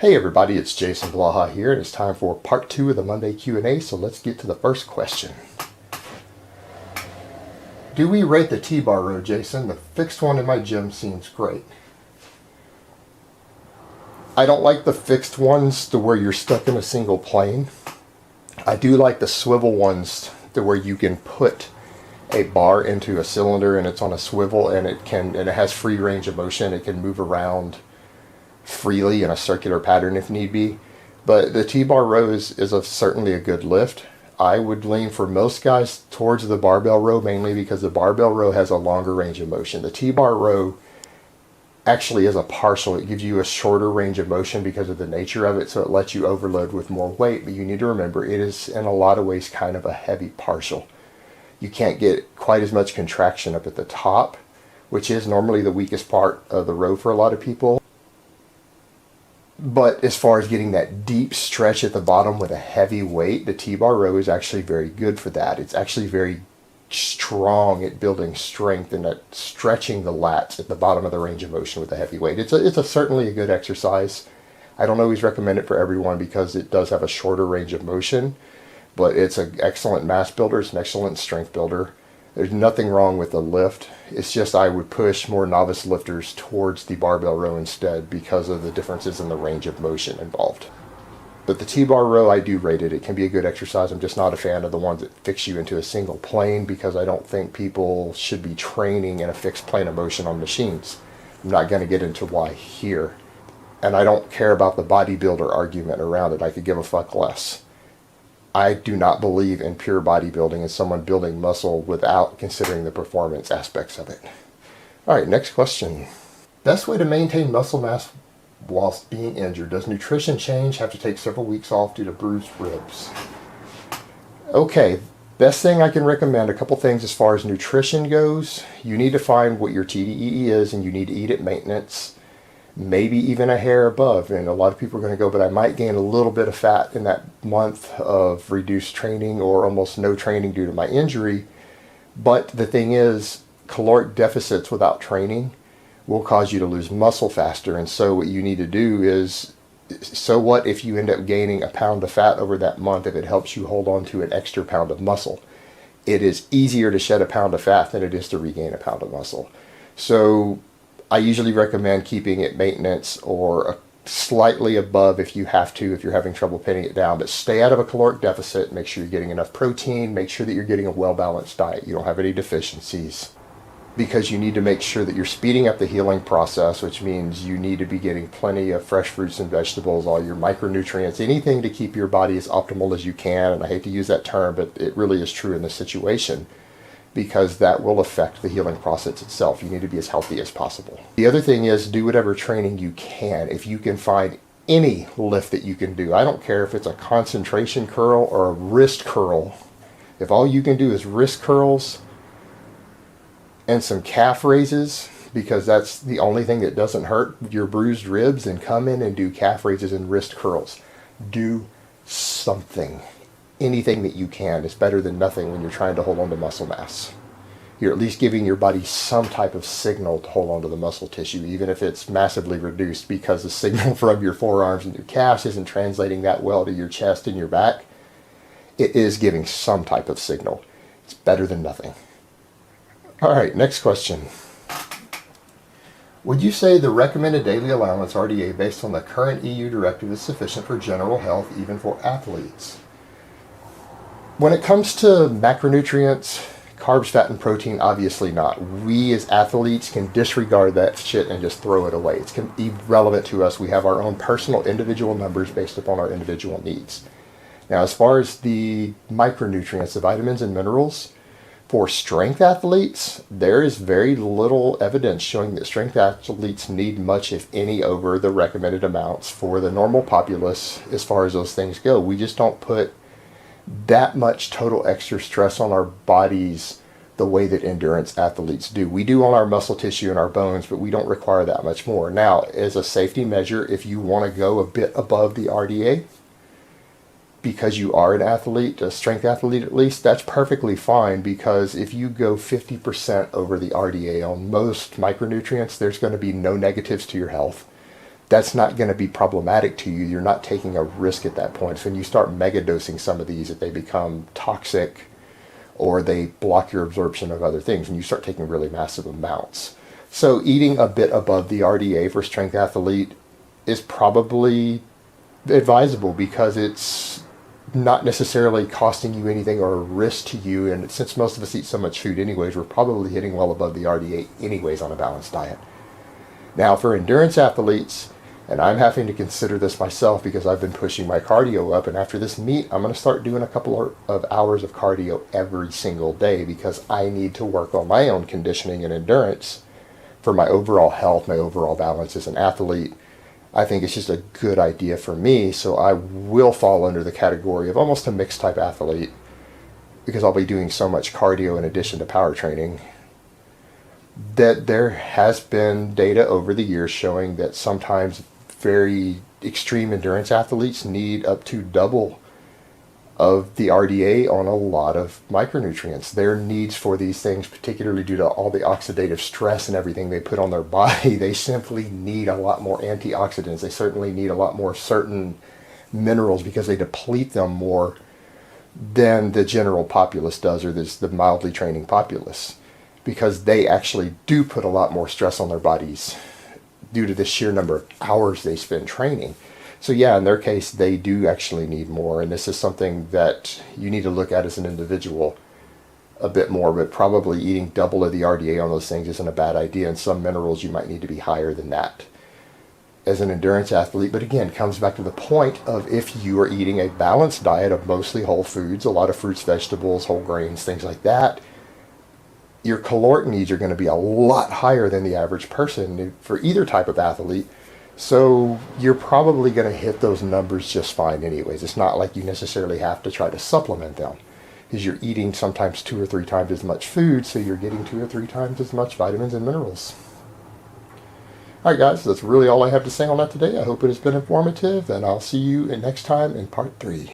Hey everybody, it's Jason Blaha here, and it's time for part 2 of the Monday Q&A, so let's get to the first question. Do we rate the Tbar row, Jason? The fixed one in my gym seems great. I don't like the fixed ones to where you're stuck in a single plane. I do like the swivel ones to where you can put a bar into a cylinder and it's on a swivel and it has free range of motion. It can move around freely in a circular pattern if need be. But the Tbar row is certainly a good lift. I would lean for most guys towards the barbell row, mainly because the barbell row has a longer range of motion. The Tbar row actually is a partial. It gives you a shorter range of motion because of the nature of it, so it lets you overload with more weight. But you need to remember, it is in a lot of ways kind of a heavy partial. You can't get quite as much contraction up at the top, which is normally the weakest part of the row for a lot of people. But as far as getting that deep stretch at the bottom with a heavy weight, the Tbar row is actually very good for that. It's actually very strong at building strength and at stretching the lats at the bottom of the range of motion with a heavy weight. It's certainly a good exercise. I don't always recommend it for everyone because it does have a shorter range of motion, but it's an excellent mass builder. It's an excellent strength builder. There's nothing wrong with the lift. It's just I would push more novice lifters towards the barbell row instead because of the differences in the range of motion involved. But the Tbar row, I do rate it. It can be a good exercise. I'm just not a fan of the ones that fix you into a single plane because I don't think people should be training in a fixed plane of motion on machines. I'm not going to get into why here. And I don't care about the bodybuilder argument around it. I could give a fuck less. I do not believe in pure bodybuilding and someone building muscle without considering the performance aspects of it. All right, next question. Best way to maintain muscle mass whilst being injured? Does nutrition change? Have to take several weeks off due to bruised ribs? Okay, best thing I can recommend, a couple things as far as nutrition goes. You need to find what your TDEE is and you need to eat at maintenance. Maybe even a hair above, and a lot of people are going to go, but I might gain a little bit of fat in that month of reduced training or almost no training due to my injury. But the thing is, caloric deficits without training will cause you to lose muscle faster, and so what you need to do is, so what if you end up gaining a pound of fat over that month if it helps you hold on to an extra pound of muscle? It is easier to shed a pound of fat than it is to regain a pound of muscle. So I usually recommend keeping it maintenance or slightly above if you have to, if you're having trouble pinning it down. But stay out of a caloric deficit. Make sure you're getting enough protein. Make sure that you're getting a well-balanced diet. You don't have any deficiencies. Because you need to make sure that you're speeding up the healing process, which means you need to be getting plenty of fresh fruits and vegetables, all your micronutrients, anything to keep your body as optimal as you can. And I hate to use that term, but it really is true in this situation, because that will affect the healing process itself. You need to be as healthy as possible. The other thing is, do whatever training you can. If you can find any lift that you can do, I don't care if it's a concentration curl or a wrist curl. If all you can do is wrist curls and some calf raises, because that's the only thing that doesn't hurt your bruised ribs, and come in and do calf raises and wrist curls. Do something. Anything that you can is better than nothing when you're trying to hold on to muscle mass. You're at least giving your body some type of signal to hold on to the muscle tissue, even if it's massively reduced, because the signal from your forearms and your calves isn't translating that well to your chest and your back. It is giving some type of signal. It's better than nothing. All right, next question. Would you say the recommended daily allowance, RDA, based on the current EU directive is sufficient for general health, even for athletes? When it comes to macronutrients, carbs, fat, and protein, obviously not. We as athletes can disregard that shit and just throw it away. It's irrelevant to us. We have our own personal individual numbers based upon our individual needs. Now, as far as the micronutrients, the vitamins and minerals, for strength athletes, there is very little evidence showing that strength athletes need much, if any, over the recommended amounts for the normal populace as far as those things go. We just don't put that much total extra stress on our bodies the way that endurance athletes do. We do on our muscle tissue and our bones, but we don't require that much more. Now, as a safety measure, if you want to go a bit above the RDA, because you are an athlete, a strength athlete at least, that's perfectly fine, because if you go 50% over the RDA on most micronutrients, there's going to be no negatives to your health. that's not going to be problematic to you. You're not taking a risk at that point. So when you start mega dosing some of these, if they become toxic or they block your absorption of other things, and you start taking really massive amounts. So eating a bit above the RDA for strength athlete is probably advisable because it's not necessarily costing you anything or a risk to you. And since most of us eat so much food anyways, we're probably hitting well above the RDA anyways on a balanced diet. Now for endurance athletes, and I'm having to consider this myself because I've been pushing my cardio up, and after this meet, I'm going to start doing a couple of hours of cardio every single day because I need to work on my own conditioning and endurance for my overall health, my overall balance as an athlete. I think it's just a good idea for me, so I will fall under the category of almost a mixed type athlete because I'll be doing so much cardio in addition to power training. That there has been data over the years showing that sometimes very extreme endurance athletes need up to double of the RDA on a lot of micronutrients. Their needs for these things, particularly due to all the oxidative stress and everything they put on their body, they simply need a lot more antioxidants. They certainly need a lot more certain minerals because they deplete them more than the general populace does, or the mildly training populace, because they actually do put a lot more stress on their bodies due to the sheer number of hours they spend training. So yeah, in their case, they do actually need more, and this is something that you need to look at as an individual a bit more, but probably eating double of the RDA on those things isn't a bad idea, and some minerals you might need to be higher than that as an endurance athlete. But again, it comes back to the point of if you are eating a balanced diet of mostly whole foods, a lot of fruits, vegetables, whole grains, things like that, your caloric needs are going to be a lot higher than the average person for either type of athlete. So you're probably going to hit those numbers just fine anyways. It's not like you necessarily have to try to supplement them because you're eating sometimes 2 or 3 times as much food, so you're getting 2 or 3 times as much vitamins and minerals. All right, guys, that's really all I have to say on that today. I hope it has been informative, and I'll see you next time in part 3.